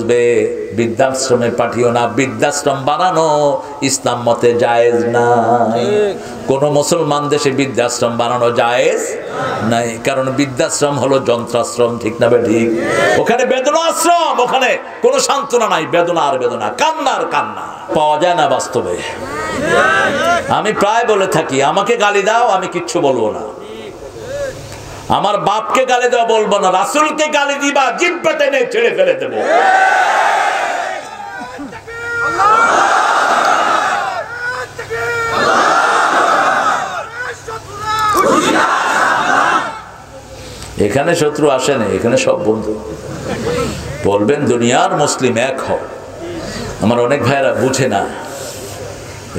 বুঝবে, বৃদ্ধাশ্রমে পাঠিও না। বৃদ্ধাশ্রম বানানো ইসলাম মতে জায়েজ নাই। কোন মুসলমান দেশে বৃদ্ধাশ্রম বানানো জায়েজ নাই, কারণ বৃদ্ধাশ্রম হলো যন্ত্রাশ্রম, ঠিক না ঠিক? ওখানে বেদনা আশ্রম, ওখানে কোনো সান্ত্বনা নাই, বেদনা আর বেদনা, কান্নার কান্না, পাওয়া যায় না বাস্তবে। আমি প্রায় বলে থাকি, আমাকে গালি দাও, আমি কিচ্ছু বলবো না। আমার বাপকে গালি দেওয়া বলবো না, রাসূলকে গালি দিবা, জিহ্বা টেনে ছেড়ে ফেলে দেবো। এখানে শত্রু আসে না, এখানে সব বন্ধু। বলবেন দুনিয়ার মুসলিম এক হও। আমার অনেক ভাইয়েরা বুঝে না,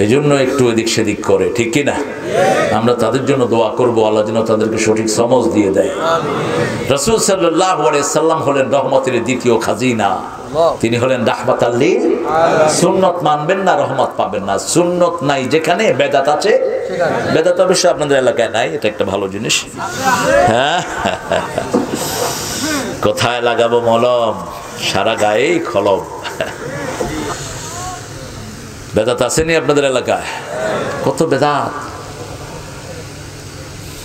এই জন্য একটু এদিক সেদিক করে, ঠিক কি না? আমরা তাদের জন্য দোয়া করবো, আল্লাহ যেন তাদেরকে সঠিক সমঝ দিয়ে দেয়। রাসূল সাল্লাল্লাহু আলাইহি সাল্লাম হলেন রহমতের দ্বিতীয় খাজিনা। তিনি হলেন রাহমাতাল লিল আলামিন। সুন্নত মানবেন না, রহমত পাবেন না। সুন্নত নাই যেখানে, বেদাত আছে। বেদাত অবশ্য আপনাদের এলাকায় নাই, এটা একটা ভালো জিনিস। হ্যাঁ, কোথায় লাগাবো মলম, সারা গায়েই খলম। বেদাত আসেনি আপনাদের এলাকায়? কত বেদাত!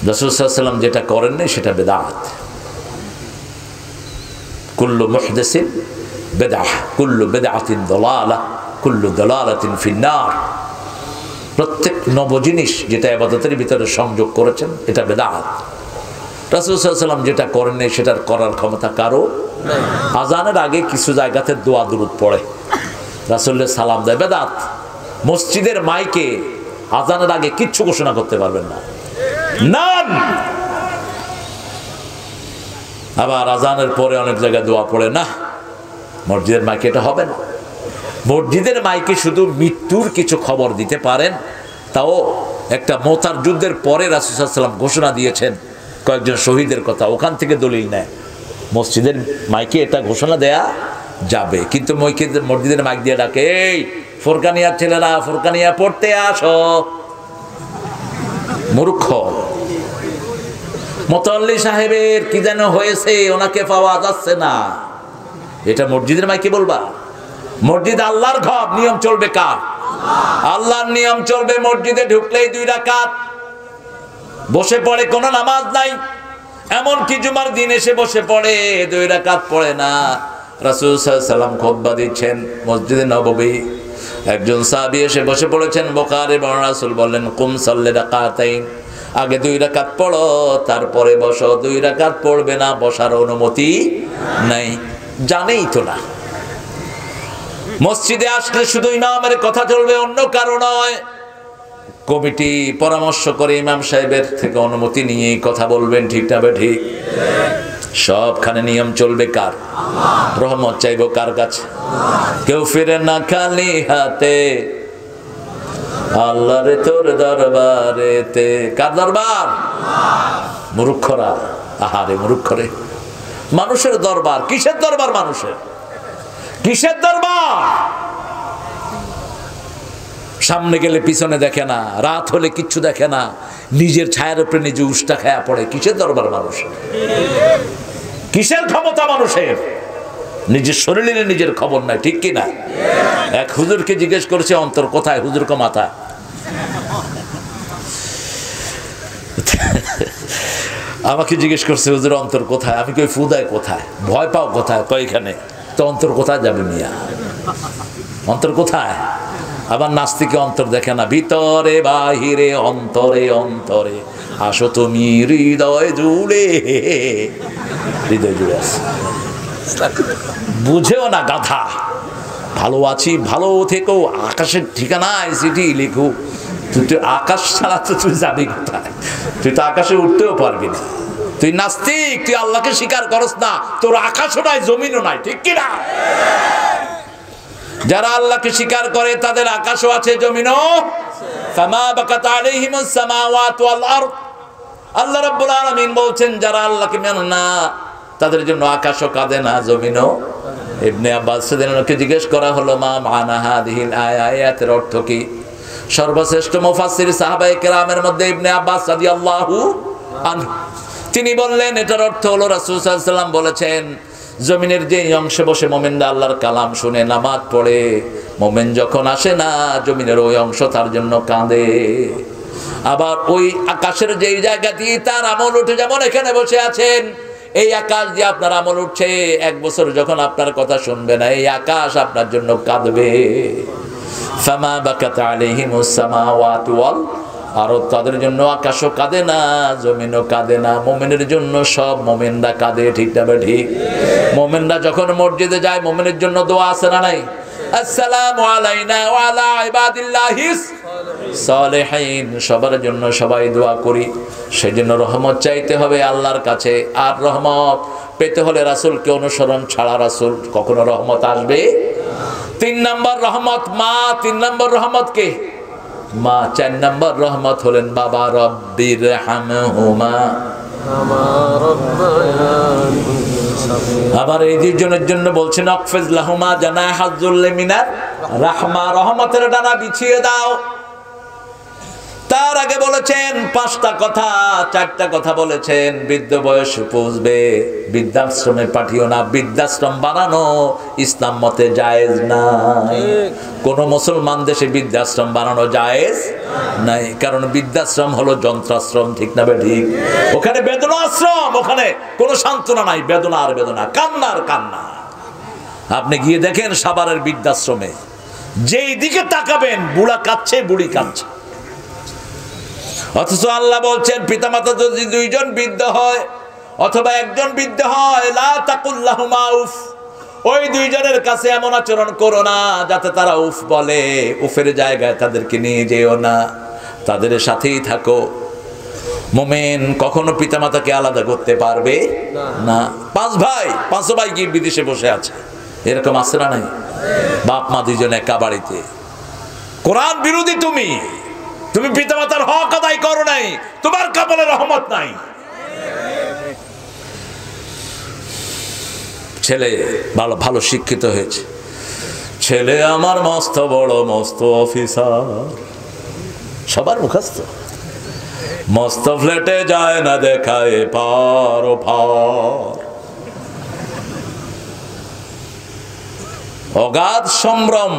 রাসূল সাল্লাল্লাহু আলাইহি ওয়াসাল্লাম যেটা করেন না সেটা বেদাত। কুল্লু মুহদাসিন বিদআহ, কুল্লু বিদআতিন দালালাহ, কুল্লু দালালাতিন ফিন্নার। প্রত্যেক নব জিনিস যেটা ইবাদতের ভিতরে সংযোগ করেছেন এটা বেদাত। রাসূল সাল্লাল্লাহু আলাইহি ওয়াসাল্লাম যেটা করেন না সেটার করার ক্ষমতা কারো নেই। আজানের আগে কিছু জায়গাতে দোয়া দুরূদ পড়ে, রাসূলের সালাম দেয়, বেদাত। মসজিদের মাইকে আজানের আগে কিচ্ছু ঘোষণা করতে পারবেন না, নাম। আবার আজানের পরে অনেক জায়গায় দোয়া পড়ে না, মসজিদের মাইকে এটা হবে না। মসজিদের মাইকে শুধু মৃত্যুর কিছু খবর দিতে পারেন, তাও একটা মোতার যুদ্ধের পরে রাসূল সাল্লাল্লাহু আলাইহি ওয়াসাল্লাম ঘোষণা দিয়েছেন কয়েকজন শহীদের কথা, ওখান থেকে দলিল নেয়। মসজিদের মাইকে এটা ঘোষণা দেয়া যাবে, কিন্তু মসজিদের মাইক দিয়ে ডাকে, এই ফুরকানিয়ার ছেলেরা ফুরকানিয়া পড়তে আসো। মূর্খ। মুতাল্লি সাহেবের কি যেন হয়েছে, ওনাকে পাওয়া যাচ্ছে না, এটা মসজিদের মাইকে বলবা? মসজিদ আল্লাহর ঘর, নিয়ম চলবে কার? আল্লাহর নিয়ম চলবে। মসজিদে ঢুকলেই 2 রাকাত, বসে পড়ে, কোনো নামাজ নাই। এমনকি জুমার দিন এসে বসে পড়ে, 2 রাকাত পড়ে না। রাসূল সাল্লাল্লাহু আলাইহি ওয়াসাল্লাম খুতবা দিচ্ছেন মসজিদে নববী, একজন সাহাবী এসে বসে পড়েছেন। বুখারী বর্ণনা, রাসূল বললেন, কুম সাল্লি রাকাতাইন, আগে 2 রাকাত পড়ো, তারপরে বসো। 2 রাকাত পড়বে না, বসার অনুমতি নাই। জানেই তো না। মসজিদে আসলে শুধু ইমামের কথা চলবে, অন্য কারো নয়। কমিটি পরামর্শ করে ইমাম সাহেবের থেকে অনুমতি নিয়ে কথা বলবেন, ঠিক না ঠিক? সবখানে নিয়ম চলবে কার? রহমত চাইবো কার কাছে? কেউ ফিরে না খালি হাতে, আল্লাহরে তোর দরবারেতে। কার দরবার? মূর্খরা। আহারে মূর্খরে, মানুষের দরবার। কিসের দরবার মানুষের? কিসের দরবার? সামনে গেলে পিছনে দেখে না, রাত হলে কিচ্ছু দেখে না, নিজের ছায়ার উপরে নিজে উষ্টা খায়া পড়ে। কিসের দরবার মানুষের? কিসের ক্ষমতা মানুষের? নিজের শরীরে নিজের খবর নাই, ঠিক কি না? এক হুজুরকে জিজ্ঞেস করেছে, অন্তর কোথায়? হুজুর কো মাথা। আমাকে জিজ্ঞেস করছে, হুজুর অন্তর কোথায়? আমি কই ফুদায় কোথায়? ভয় পাও কোথায়? কই এখানে। তো অন্তর কোথায় যাবে মিয়া? অন্তর কোথায়? আবার নাস্তিকে অন্তর দেখে না, ভিতরে বাহিরে অন্তরে অন্তরে আসো তুমি হৃদয় জুড়ে। হৃদয় জুড়ে আছে, বুঝেও না গাধা। ভালো আছি, ভালো থেকো, আকাশের ঠিকানায় চিঠি লিখো। তুই আকাশ ছাড়া তো তুই যাবি কোথায়? তুই তো আকাশে উঠতেও পারবি না। তুই নাস্তিক, তুই আল্লাহকে স্বীকার করস না, তোর আকাশও নাই, জমিনও নাই, ঠিক কিনা? যারা আল্লাহকে স্বীকার করে তাদের আকাশও আছে, জমিনও। ফামা বাকাত আলাইহিমুস সামাওয়াতু ওয়াল আরদ। আল্লাহ রাব্বুল আলামিন বলছেন, যারা আল্লাহকে মানে না তাদের জন্য আকাশও কাঁদে না, জমিনও। ইবনে আব্বাস রাদিয়াল্লাহু জিজ্ঞেস করা হলো, মা মানা হাদিহিল আয়াতের অর্থ কি? সর্বশ্রেষ্ঠ মুফাসসির সাহাবায়ে কেরামের মধ্যে ইবনে আব্বাস রাদিয়াল্লাহু আনহু, তিনি বললেন, এটার অর্থ হলো রাসূল সাল্লাল্লাহু আলাইহি ওয়াসাল্লাম বলেছেন, জমিনের যে অংশে বসে মোমেনরা আল্লাহর কালাম শুনে নামাজ পড়ে, মোমেন যখন আসে না জমিনের ওই অংশ তার জন্য কাঁদে। আবার ওই আকাশের যেই জায়গা দিয়ে তার আমল উঠে, যেমন এখানে বসে আছেন, এই আকাশ দিয়ে আপনার আমল উঠছে, 1 বছর যখন আপনার কথা শুনবে না এই আকাশ আপনার জন্য কাঁদবে। ফামা বাকাত আলাইহিমুস সামাওয়াতু ওয়াল আরদ, তাদের জন্য আকাশও কাঁদে না, জমিনও কাঁদে না। মোমেনের জন্য সব মোমেনরা কাঁদে, ঠিক না ঠিক? মোমেনরা যখন মসজিদে যায় মোমেনের জন্য দোয়া আছে না নাই? আসসালামু আলাইনা ওয়া আলা ইবাদিল্লাহিস সালিহিন, সবার জন্য সবাই দোয়া করি। সেজন্য রহমত চাইতে হবে আল্লাহর কাছে। আর রহমত পেতে হলে রাসূলকে অনুসরণ ছাড়া রাসূল কখনো রহমত আসবে। 3 নম্বর রহমত মা, 3 নম্বর রহমত কে? মা। 4 নম্বর রহমত হলেন বাবা, রব্বির হামহুমা। আবার এই দুইজনের জন্য বলছেন আকফিজ লাহুমা জানাহাজ যুল্লি মিনার রাহমা, রহমতের ডানা বিছিয়ে দাও। তার আগে বলেছেন 5টা কথা, 4টা কথা বলেছেন। বৃদ্ধ বয়স বুঝবে, বৃদ্ধাশ্রমে পাঠিও না। বৃদ্ধাশ্রম বানানো ইসলাম মতে জায়েজ নাই। কোন মুসলমান দেশে বৃদ্ধাশ্রম বানানো জায়েজ নাই, কারণ বৃদ্ধাশ্রম হলো যন্ত্রাশ্রম, ঠিক না ঠিক? ওখানে বেদনা আশ্রম, ওখানে কোনো সান্ত্বনা নাই, বেদনা আর বেদনা, কান্নার কান্না। আপনি গিয়ে দেখেন সাভারের বৃদ্ধাশ্রমে, যেই দিকে তাকাবেন বুড়া কাঁদছে, বুড়ি কাঁদছে। অথচ আল্লাহ বলছেন পিতামাতা যদি 2 জন বৃদ্ধ হয় অথবা 1 জন বৃদ্ধ হয়, লা তাকুল লাহুমা উফ, ওই 2 জনের কাছে এমন আচরণ করো না যাতে তারা উফ বলে। উফের জায়গায় তাদেরকে নিয়ে যেও না, তাদের সাথেই থাকো। মুমিন কখনো পিতামাতাকে আলাদা করতে পারবে না। 5 ভাই, 5 ভাই কি বিদেশে বসে আছে, এরকম আছে না নাই? বাপ মা 2 জন একা বাড়িতে। কোরআন বিরোধী তুমি, তুমি পিতামাতার হক আদায় করো নাই, তোমার কপালে রহমত নাই। ছেলে ভালো ভালো শিক্ষিত হয়েছে, ছেলে আমার মস্ত বড় মস্ত অফিসার, সবার মুখস্থ। মস্ত ফ্ল্যাটে যায় না দেখায় পার ও পার, অগাধ সম্ভ্রম।